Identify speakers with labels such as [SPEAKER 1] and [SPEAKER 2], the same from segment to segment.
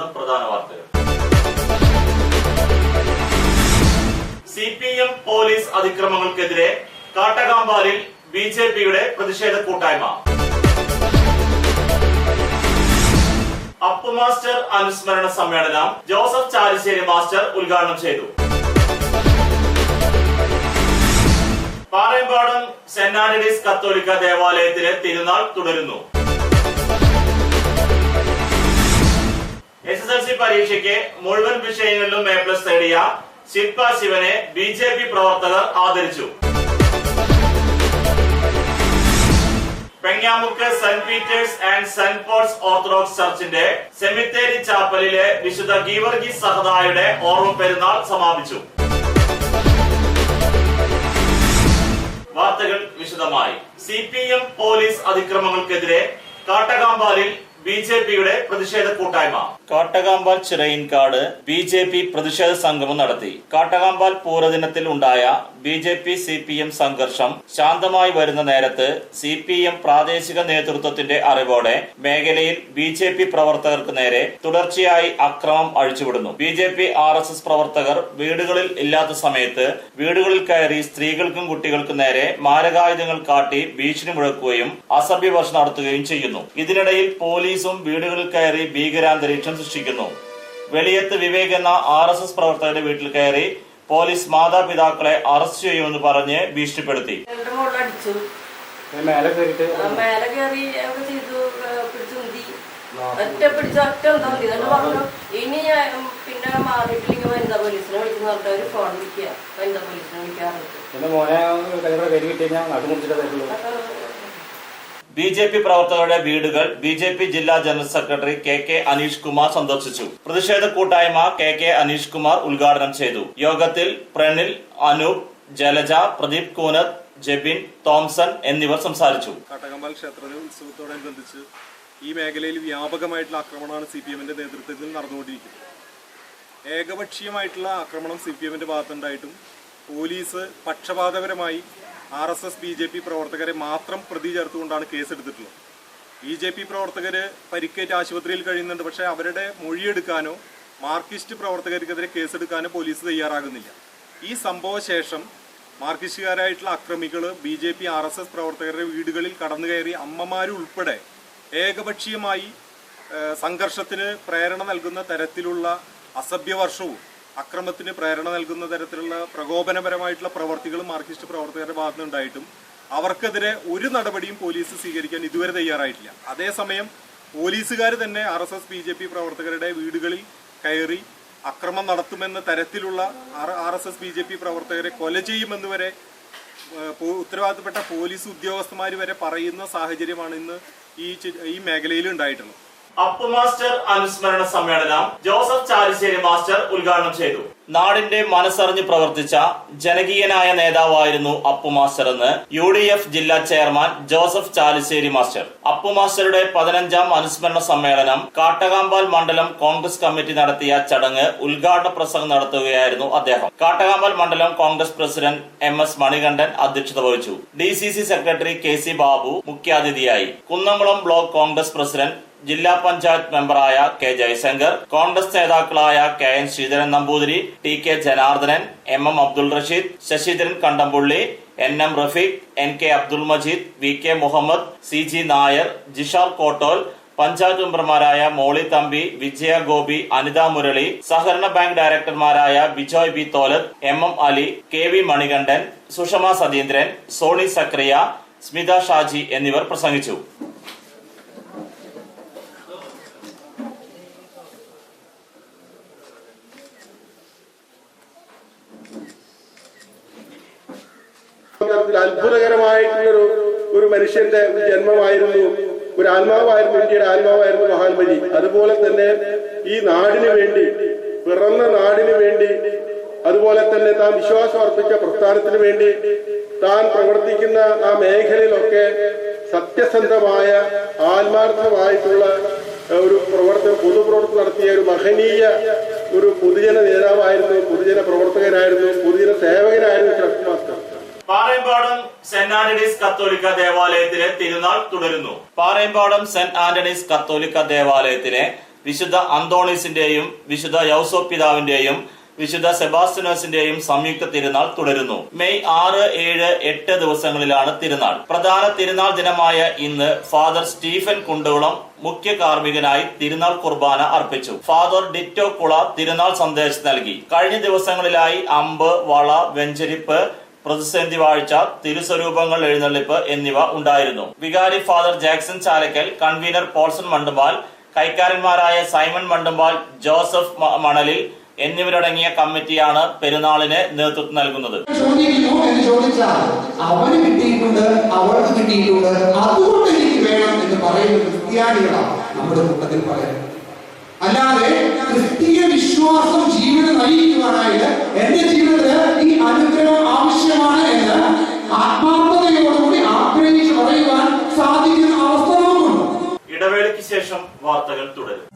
[SPEAKER 1] സ്വാഗതം. പ്രധാന വാർത്തകൾ. CPM പോലീസ് അതിക്രമങ്ങൾക്കെതിരെ കാട്ടകാമ്പാലിൽ BJPയുടെ പ്രതിഷേധ കൂട്ടായ്മ. അപ്പു മാസ്റ്റർ അനുസ്മരണ സമ്മേളനം ജോസഫ് ചാലിശ്ശേരി മാസ്റ്റർ ഉദ്ഘാടനം ചെയ്തു. പാറയമ്പാടം സെന്റ് ആന്റണീസ് കത്തോലിക്ക ദേവാലയത്തിലെ തിരുനാൾ തുടരുന്നു. SSLC പരീക്ഷയ്ക്ക് മുഴുവൻ വിഷയങ്ങളിലും A+ നേടിയ ശില്പ ശിവനെ BJP പ്രവർത്തകർ ആദരിച്ചു. Pengamuck saint Peter's and saint Paul's orthodox ചർച്ചിന്റെ സെമിത്തേരി ചാപ്പലിലെ വിശുദ്ധ ഗീവർഗീസ് സഹദായുടെ ഓർമ്മ പെരുന്നാൾ സമാപിച്ചു. വാർത്തകൾ വിശദമായി. CPM പോലീസ് അതിക്രമങ്ങൾക്കെതിരെ കാട്ടകാമ്പാലിൽ BJPയുടെ പ്രതിഷേധ കൂട്ടായ്മ. കാട്ടകാമ്പാൽ ചിറയിൻകാട് BJP പ്രതിഷേധ സംഗമം നടത്തി. കാട്ടകാമ്പാൽ പൂരദിനത്തിൽ ഉണ്ടായ BJP CPM സംഘർഷം ശാന്തമായി വരുന്ന നേരത്ത് CPM പ്രാദേശിക നേതൃത്വത്തിന്റെ അറിവോടെ മേഖലയിൽ BJP പ്രവർത്തകർക്ക് നേരെ തുടർച്ചയായി അക്രമം അഴിച്ചുവിടുന്നു. BJP RSS പ്രവർത്തകർ വീടുകളിൽ ഇല്ലാത്ത സമയത്ത് വീടുകളിൽ കയറി സ്ത്രീകൾക്കും കുട്ടികൾക്കും നേരെ മാരകായുധങ്ങൾ കാട്ടി ഭീഷണി മുഴക്കുകയും അസഭ്യവർഷം നടത്തുകയും ചെയ്യുന്നു. ഇതിനിടയിൽ പോലീസും വീടുകളിൽ കയറി ഭീകരാന്തരീക്ഷം സൃഷ്ടിക്കുന്നു. വെളിയത്ത് വിവേക് എന്ന RSS പ്രവർത്തകരുടെ വീട്ടിൽ കയറി പോലീസ് മാതാപിതാക്കളെ അറസ്റ്റ് ചെയ്യുമെന്ന് പറഞ്ഞ് ഭീഷണിപ്പെടുത്തി.
[SPEAKER 2] ഇനി പിന്നെ മാറിയിട്ടില്ലെങ്കിൽ വനിതാ പോലീസിനെ വിളിക്കുന്ന ഒരു ഫോൺ വിളിക്കുക, വനിതാ പോലീസിനെ വിളിക്കാറുണ്ട്.
[SPEAKER 1] BJP പ്രവർത്തകരുടെ വീടുകൾ BJP ജില്ലാ general secretary KK Aneesh Kumar സന്ദർശിച്ചു. പ്രതിഷേധ കൂട്ടായ്മ KK അനീഷ് കുമാർ ഉദ്ഘാടനം ചെയ്തു. യോഗത്തിൽ പ്രണിൽ, അനൂപ്, ജലജ, പ്രദീപ് കൂനത്ത്, ജെബിൻ, തോംസൺ എന്നിവർ സംസാരിച്ചു.
[SPEAKER 3] കാട്ടകാമ്പാൽ ക്ഷേത്ര ഉത്സവത്തോടനുബന്ധിച്ച് ഈ മേഖലയിൽ വ്യാപകമായിട്ടുള്ള ആക്രമണമാണ് CPMന്റെ നേതൃത്വത്തിൽ നടന്നുകൊണ്ടിരിക്കുന്നത്. ഏകപക്ഷീയമായിട്ടുള്ള ആക്രമണം CPMന്റെ ഭാഗത്തുണ്ടായിട്ടും പോലീസ് പക്ഷപാതപരമായി RSS BJP പ്രവർത്തകരെ മാത്രം പ്രതി ചേർത്തുകൊണ്ടാണ് കേസെടുത്തിട്ടുള്ളത്. BJP പ്രവർത്തകര് പരിക്കേറ്റ് ആശുപത്രിയിൽ കഴിയുന്നുണ്ട്. പക്ഷേ അവരുടെ മൊഴിയെടുക്കാനോ മാർക്സിസ്റ്റ് പ്രവർത്തകർക്കെതിരെ കേസെടുക്കാനോ പോലീസ് തയ്യാറാകുന്നില്ല. ഈ സംഭവശേഷം മാർക്സിസ്റ്റുകാരായിട്ടുള്ള അക്രമികൾ BJP RSS പ്രവർത്തകരുടെ വീടുകളിൽ കടന്നു കയറി അമ്മമാരുൾപ്പെടെ ഏകപക്ഷീയമായി സംഘർഷത്തിന് പ്രേരണ നൽകുന്ന തരത്തിലുള്ള അസഭ്യവർഷവും അക്രമത്തിന് പ്രേരണ നൽകുന്ന തരത്തിലുള്ള പ്രകോപനപരമായിട്ടുള്ള പ്രവർത്തികളും മാർക്സിസ്റ്റ് പ്രവർത്തകരുടെ ഭാഗത്തുനിന്നുണ്ടായിട്ടും അവർക്കെതിരെ ഒരു നടപടിയും പോലീസ് സ്വീകരിക്കാൻ ഇതുവരെ തയ്യാറായിട്ടില്ല. അതേസമയം പോലീസുകാർ തന്നെ RSS BJP പ്രവർത്തകരുടെ വീടുകളിൽ കയറി അക്രമം നടത്തുമെന്ന തരത്തിലുള്ള RSS BJP പ്രവർത്തകരെ കൊല ചെയ്യുമെന്ന് വരെ ഉത്തരവാദിത്തപ്പെട്ട പോലീസ് ഉദ്യോഗസ്ഥന്മാർ വരെ പറയുന്ന സാഹചര്യമാണ് ഇന്ന് ഈ മേഖലയിൽ ഉണ്ടായിട്ടുള്ളത്.
[SPEAKER 1] അപ്പു മാസ്റ്റർ അനുസ്മരണ സമ്മേളനം ജോസഫ് ചാലിശ്ശേരി മാസ്റ്റർ ഉദ്ഘാടനം ചെയ്തു. നാടിന്റെ മനസ്സറിഞ്ഞ് പ്രവർത്തിച്ച ജനകീയനായ നേതാവായിരുന്നു അപ്പു മാസ്റ്റർ എന്ന് UDF ജില്ലാ chairman Joseph Chalissery master. Appu മാസ്റ്ററുടെ 15ാം അനുസ്മരണ സമ്മേളനം കാട്ടകാമ്പാൽ മണ്ഡലം കോൺഗ്രസ് കമ്മിറ്റി നടത്തിയ ചടങ്ങ് ഉദ്ഘാടന പ്രസംഗം നടത്തുകയായിരുന്നു അദ്ദേഹം. കാട്ടകാമ്പാൽ മണ്ഡലം കോൺഗ്രസ് പ്രസിഡന്റ് MS മണികണ്ഠൻ അധ്യക്ഷത വഹിച്ചു. DCC സെക്രട്ടറി KC ബാബു മുഖ്യാതിഥിയായി. കുന്നംകുളം ബ്ലോക്ക് കോൺഗ്രസ് പ്രസിഡന്റ്, ജില്ലാ പഞ്ചായത്ത് മെമ്പറായ K ജയശങ്കർ, കോൺഗ്രസ് നേതാക്കളായ KN Sreedharan Namboothiri, TK Janardhanan, MM Abdul Rasheed, Sasidharan Kandampully, NM Rafeeq, NK Abdul Majeed, VK Muhammad, CG Nair, Jishar Kottol, panchayat മെമ്പർമാരായ മോളി തമ്പി, വിജയ ഗോപി, അനിത മുരളി, സഹകരണ ബാങ്ക് ഡയറക്ടർമാരായ Bijoy B Tholath, MM Ali, KV Manikandan, Sushama Satheendran, Soni Sakriya, Smitha Shaji എന്നിവർ പ്രസംഗിച്ചു.
[SPEAKER 4] അത്ഭുതകരമായിട്ടുള്ള ഒരു മനുഷ്യന്റെ ജന്മമായിരുന്നു, ഒരു ആത്മാവായിരുന്നു, ഇന്ത്യയുടെ ആത്മാവായിരുന്നു മഹാത്മജി. അതുപോലെ തന്നെ ഈ നാടിനു വേണ്ടി, പിറന്ന നാടിനു വേണ്ടി, അതുപോലെ തന്നെ താൻ വിശ്വാസം അർപ്പിച്ച പ്രസ്ഥാനത്തിന് വേണ്ടി താൻ പ്രവർത്തിക്കുന്ന ആ മേഖലയിലൊക്കെ സത്യസന്ധമായ ആത്മാർത്ഥമായിട്ടുള്ള ഒരു പൊതുപ്രവർത്തനം നടത്തിയ ഒരു മഹനീയ ഒരു പൊതുജന നേതാവായിരുന്നു, പൊതുജന പ്രവർത്തകനായിരുന്നു, പൊതുജന സേവകനായിരുന്നു chef master.
[SPEAKER 1] Parayampadam saint Antony's കത്തോലിക്ക ദേവാലയത്തിലെ തിരുനാൾ തുടരുന്നു. പാറയമ്പാടം സെന്റ് ആന്റണീസ് കത്തോലിക്ക ദേവാലയത്തിലെ വിശുദ്ധ അന്തോണീസിന്റെയും വിശുദ്ധ യൗസോപിതാവിന്റെയും വിശുദ്ധ സെബാസ്റ്റ്യനോസിന്റെയും സംയുക്ത തിരുനാൾ തുടരുന്നു. മെയ് 6, 7, 8 ദിവസങ്ങളിലാണ് തിരുനാൾ. പ്രധാന തിരുനാൾ ദിനമായ ഇന്ന് ഫാദർ സ്റ്റീഫൻ കുണ്ടോളം മുഖ്യ കാർമ്മികനായി തിരുനാൾ കുർബാന അർപ്പിച്ചു. ഫാദർ ഡിറ്റോ കുള തിരുനാൾ സന്ദേശം നൽകി. കഴിഞ്ഞ ദിവസങ്ങളിലായി അമ്പ്, വള, വെഞ്ചരിപ്പ്, പ്രതിസന്ധി വാഴ്ച, തിരുസ്വരൂപങ്ങൾ എഴുന്നള്ളിപ്പ് എന്നിവ ഉണ്ടായിരുന്നു. വികാരി father Jackson Chalakkal, convener Paulson Mandumpal, കൈക്കാരന്മാരായ സൈമൺ മണ്ടുമ്പാൽ, ജോസഫ് മണലിൽ എന്നിവരടങ്ങിയ കമ്മിറ്റിയാണ് പെരുന്നാളിന് നേതൃത്വം നൽകുന്നത്.
[SPEAKER 5] അവന് കിട്ടിയിട്ടുണ്ട്, അവൾക്ക് കിട്ടിയിട്ടുണ്ട്, അതുകൊണ്ട് എനിക്ക് വേണം എന്ന് പറയുന്ന ക്രിസ്ത്യാനികളാണ് നമ്മുടെ കൂട്ടത്തിൽ പറയുന്നത്. അല്ലാതെ ക്രിസ്തീയ വിശ്വാസം ജീവിതം നയിക്കുവാനായിട്ട് എന്റെ ജീവിതത്തിൽ ഈ അനുഗ്രഹം ആവശ്യമാണ് എന്ന് ആത്മാർത്ഥതയോടുകൂടി ആഗ്രഹിച്ച് പറയുവാൻ സാധിക്കുന്ന അവസ്ഥ നമുക്കുണ്ട്.
[SPEAKER 1] ഇടവേളയ്ക്ക് ശേഷം വാർത്തകൾ തുടരും.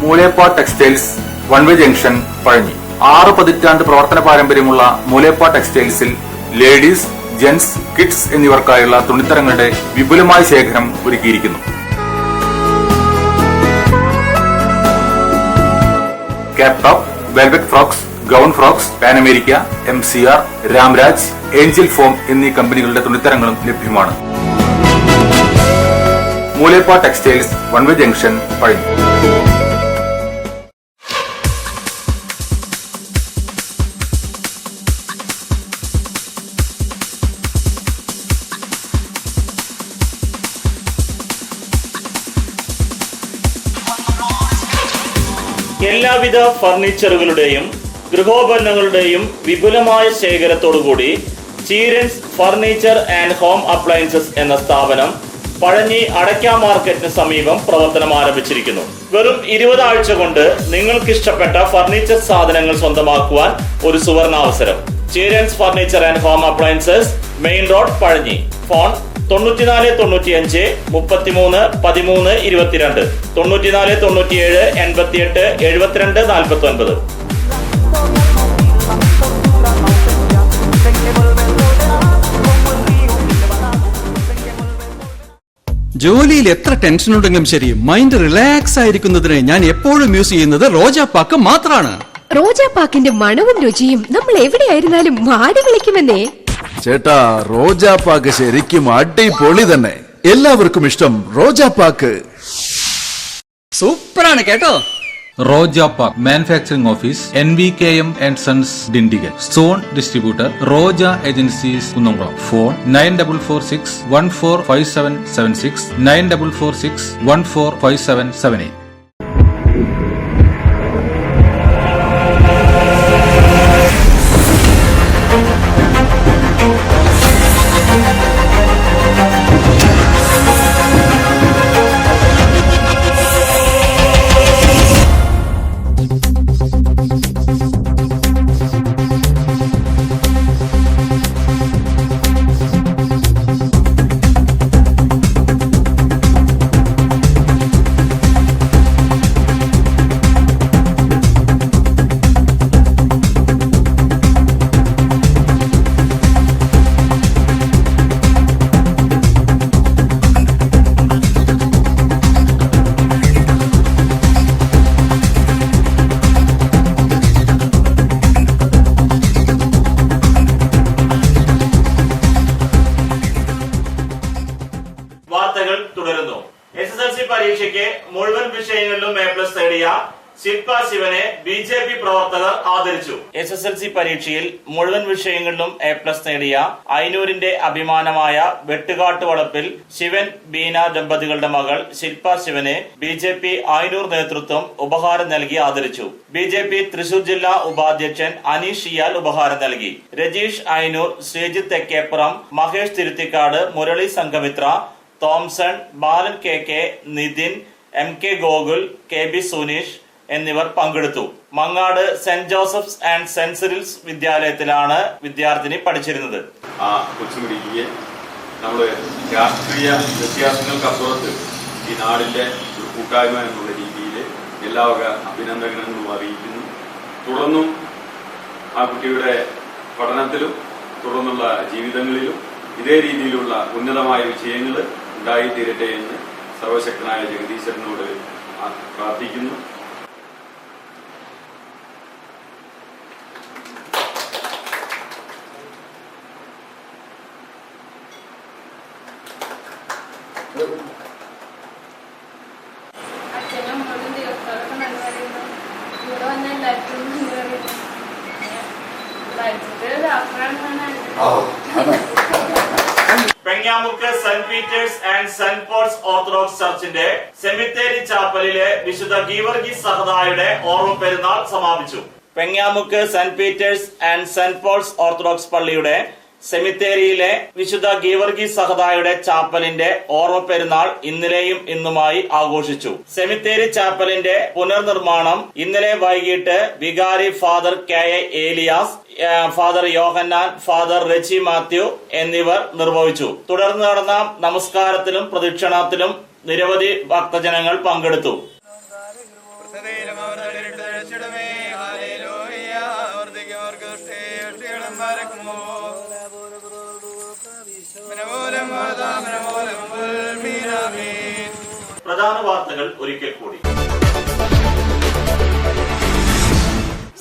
[SPEAKER 6] മൂലേപ്പാ ടെക്സ്റ്റൈൽസ് വൺവേ ജംഗ്ഷൻ പഴഞ്ഞി. 6 പതിറ്റാണ്ട് പ്രവർത്തന പാരമ്പര്യമുള്ള മൂലേപ്പാ ടെക്സ്റ്റൈൽസിൽ ലേഡീസ്, ജെന്റ്സ്, കിഡ്സ് എന്നിവർക്കായുള്ള തുണിത്തരങ്ങളുടെ വിപുലമായ ശേഖരം ഒരുക്കിയിരിക്കുന്നു. Cap top, velvet frocks, gown frocks, pan America, MCR, Ramraj, Angel form എന്നീ കമ്പനികളുടെ തുണിത്തരങ്ങളും ലഭ്യമാണ്. മൂലേപ്പാ ടെക്സ്റ്റൈൽസ് വൺവേ ജംഗ്ഷൻ പഴഞ്ഞി.
[SPEAKER 1] എല്ലാവിധ ഫർണിച്ചറുകളുടെയും ഗൃഹോപകരണങ്ങളുടെയും വിപുലമായ ശേഖരത്തോടുകൂടി ചീരൻസ് ഫർണിച്ചർ ആൻഡ് ഹോം അപ്ലയൻസസ് എന്ന സ്ഥാപനം പഴഞ്ഞി അടയ്ക്ക മാർക്കറ്റിന് സമീപം പ്രവർത്തനം ആരംഭിച്ചിരിക്കുന്നു. വെറും 20 ആഴ്ച കൊണ്ട് നിങ്ങൾക്കിഷ്ടപ്പെട്ട ഫർണിച്ചർ സാധനങ്ങൾ സ്വന്തമാക്കുവാൻ ഒരു സുവർണാവസരം. Cheeran's furniture and home appliances, main road, Pazhanji. Phone 94 95 33 13 22, 94 97 88 72 49.
[SPEAKER 7] ജോലിയിൽ എത്ര ടെൻഷൻ ഉണ്ടെങ്കിലും ശരി, മൈൻഡ് റിലാക്സ് ആയിരിക്കുന്നതിന് ഞാൻ എപ്പോഴും യൂസ് ചെയ്യുന്നത് റോജാപ്പാക്ക് മാത്രമാണ്.
[SPEAKER 8] റോജാപ്പാക്കിന്റെ മണവും രുചിയും നമ്മൾ എവിടെയായിരുന്നാലും മാടി വിളിക്കുമെന്നേ.
[SPEAKER 9] ചേട്ടാ, റോജാപ്പാക്ക് ശരിക്കും അടിപൊളി തന്നെ. എല്ലാവർക്കും ഇഷ്ടം റോജാപ്പാക്ക്.
[SPEAKER 7] സൂപ്പറാണ് കേട്ടോ.
[SPEAKER 10] Rojapak manufacturing office, NVKM & Sons, Dindigul. Zone distributor Roja agencies, Kunnamkulam. Phone 9446 145776, 9446 145778.
[SPEAKER 1] വാർത്തകൾ തുടരുന്നു. SSLC പരീക്ഷയ്ക്ക് മുഴുവൻ വിഷയങ്ങളിലും A+ നേടിയ ശില്പ ശിവനെ BJP പ്രവർത്തകർ ആദരിച്ചു. SSLC പരീക്ഷയിൽ മുഴുവൻ വിഷയങ്ങളിലും A+ നേടിയ അയനൂരിന്റെ അഭിമാനമായ വെട്ടുകാട്ട് വളപ്പിൽ ശിവൻ ബീന ദമ്പതികളുടെ മകൾ ശില്പ ശിവനെ BJP അയനൂർ നേതൃത്വം ഉപഹാരം നൽകി ആദരിച്ചു. BJP തൃശൂർ ജില്ലാ ഉപാധ്യക്ഷൻ അനീഷ് ഇയാൽ ഉപഹാരം നൽകി. Rajeesh Ayanur, Sreejith Thekkeppuram, Mahesh Thiruthikkad, Murali Sanghamitra, Thomson, Balan KK, Nithin, MK Gokul, KB Suneesh എന്നിവർ പങ്കെടുത്തു. Mangad saint Joseph's and saint Cyril's വിദ്യാലയത്തിലാണ് വിദ്യാർത്ഥിനി പഠിച്ചിരുന്നത്.
[SPEAKER 11] ആ കൊച്ചുമിടിയെ നമ്മള് രാഷ്ട്രീയ വ്യത്യാസങ്ങൾക്കപ്പുറത്ത് ഈ നാടിന്റെ ഒരു കൂട്ടായ്മ എന്നുള്ള രീതിയിൽ എല്ലാവക അഭിനന്ദനങ്ങളും അറിയിക്കുന്നു. തുടർന്നും ആ കുട്ടിയുടെ പഠനത്തിലും തുടർന്നുള്ള ജീവിതങ്ങളിലും ഇതേ രീതിയിലുള്ള ഉന്നതമായ വിജയങ്ങൾ ഉണ്ടായിത്തീരട്ടെ എന്ന് സർവശക്തനായ ജഗദീശ്വരനോട് പ്രാർത്ഥിക്കുന്നു.
[SPEAKER 1] Pengamuck saint Peter's and saint Paul's orthodox ചർച്ചിന്റെ സെമിത്തേരി ചാപ്പലിലെ വിശുദ്ധ ഗീവർഗീസ് സഹദായുടെ ഓർമ്മ പെരുന്നാൾ സമാപിച്ചു. Pengamuck saint Peter's and saint Paul's orthodox പള്ളിയുടെ സെമിത്തേരിയിലെ വിശുദ്ധ ഗീവർഗീസ് സഹദായുടെ ചാപ്പലിന്റെ ഓർമ്മ പെരുന്നാൾ ഇന്നലെയും ഇന്നുമായി ആഘോഷിച്ചു. സെമിത്തേരി ചാപ്പലിന്റെ പുനർനിർമ്മാണം ഇന്നലെ വൈകിട്ട് വികാരി ഫാദർ KA ഏലിയാസ്, ഫാദർ യോഹന്നാൻ, ഫാദർ റെച്ചി മാത്യു എന്നിവർ നിർവഹിച്ചു. തുടർന്ന് നടന്ന നമസ്കാരത്തിലും പ്രദക്ഷിണത്തിലും നിരവധി ഭക്തജനങ്ങൾ പങ്കെടുത്തു. പ്രധാന വാർത്തകൾ ഒരിക്കൽ കൂടി.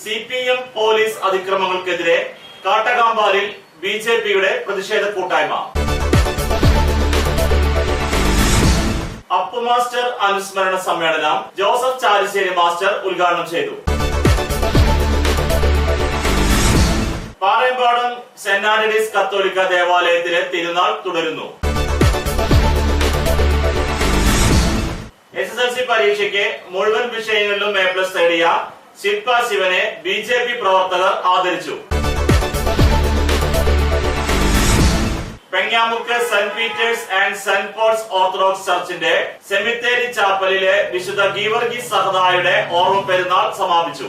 [SPEAKER 1] CPM പോലീസ് അതിക്രമങ്ങൾക്കെതിരെ കാട്ടകാമ്പാലിൽ BJPയുടെ പ്രതിഷേധ കൂട്ടായ്മ. അപ്പു മാസ്റ്റർ അനുസ്മരണ സമ്മേളനം ജോസഫ് ചാലിശ്ശേരി മാസ്റ്റർ ഉദ്ഘാടനം ചെയ്തു. പാറയമ്പാടം സെന്റ് ആന്റണീസ് കത്തോലിക്ക ദേവാലയത്തിലെ തിരുനാൾ തുടരുന്നു. SSLC പരീക്ഷയ്ക്ക് മുഴുവൻ വിഷയങ്ങളിലും A+ നേടിയ ശില്പ ശിവനെ BJP പ്രവർത്തകർ ആദരിച്ചു. Pengamuck saint Peter's and saint Paul's orthodox ചർച്ചിന്റെ സെമിത്തേരി ചാപ്പലിലെ വിശുദ്ധ ഗീവർഗീസ് സഹദായുടെ ഓർമ്മ പെരുന്നാൾ സമാപിച്ചു.